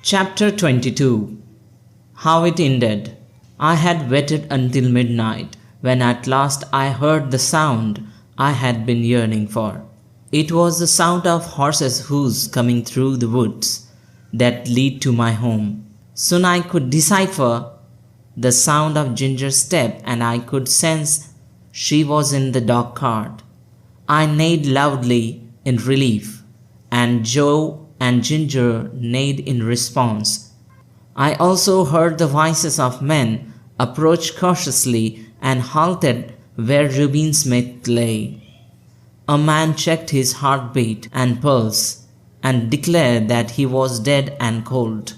Chapter 22. How it ended. I had waited until midnight when at last I heard the sound I had been yearning for. It was the sound of horses' hoofs coming through the woods that lead to my home. Soon I could decipher the sound of Ginger's step, and I could sense she was in the dog cart. I neighed loudly in relief, and Joe and Ginger neighed in response. I also heard the voices of men approach cautiously and halted where Reuben Smith lay. A man checked his heartbeat and pulse and declared that he was dead and cold.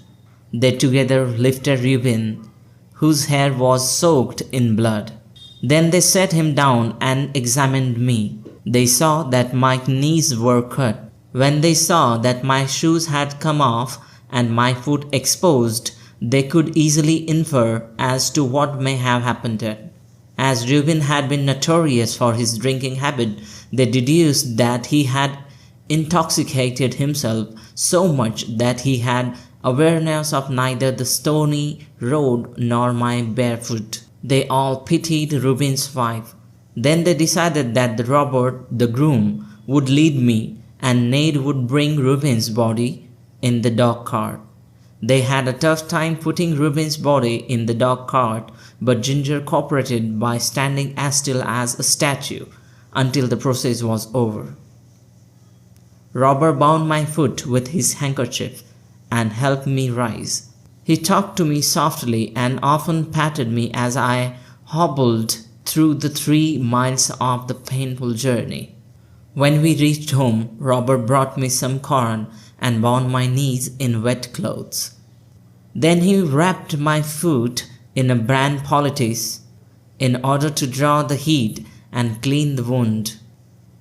They together lifted Reuben, whose hair was soaked in blood. Then they set him down and examined me. They saw that my knees were cut. When they saw that my shoes had come off and my foot exposed, they could easily infer as to what may have happened. As Reuben had been notorious for his drinking habit, they deduced that he had intoxicated himself so much that he had awareness of neither the stony road nor my bare foot. They all pitied Reuben's wife. Then they decided that the robber, the groom, would lead me, and Ned would bring Reuben's body in the dog cart. They had a tough time putting Reuben's body in the dog cart, but Ginger cooperated by standing as still as a statue until the process was over. Robber bound my foot with his handkerchief and helped me rise. He talked to me softly and often patted me as I hobbled through the 3 miles of the painful journey. When we reached home, Robert brought me some corn and bound my knees in wet clothes. Then he wrapped my foot in a bran poultice in order to draw the heat and clean the wound.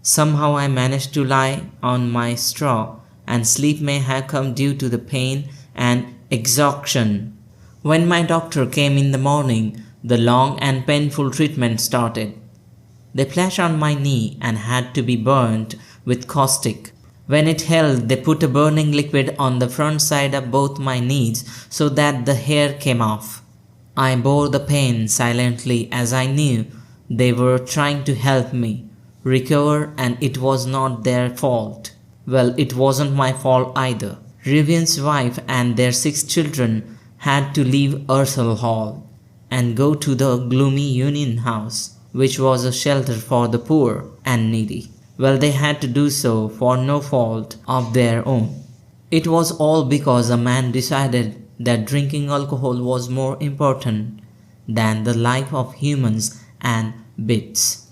Somehow I managed to lie on my straw, and sleep may have come due to the pain and exhaustion. When my doctor came in the morning, the long and painful treatment started. They placed on my knee and had to be burnt with caustic. When it held, they put a burning liquid on the front side of both my knees so that the hair came off. I bore the pain silently, as I knew they were trying to help me recover, and it was not their fault. Well, it wasn't my fault either. Reuben's wife and their 6 children had to leave Ursel Hall and go to the gloomy Union House, which was a shelter for the poor and needy. Well, they had to do so for no fault of their own. It was all because a man decided that drinking alcohol was more important than the life of humans and bits.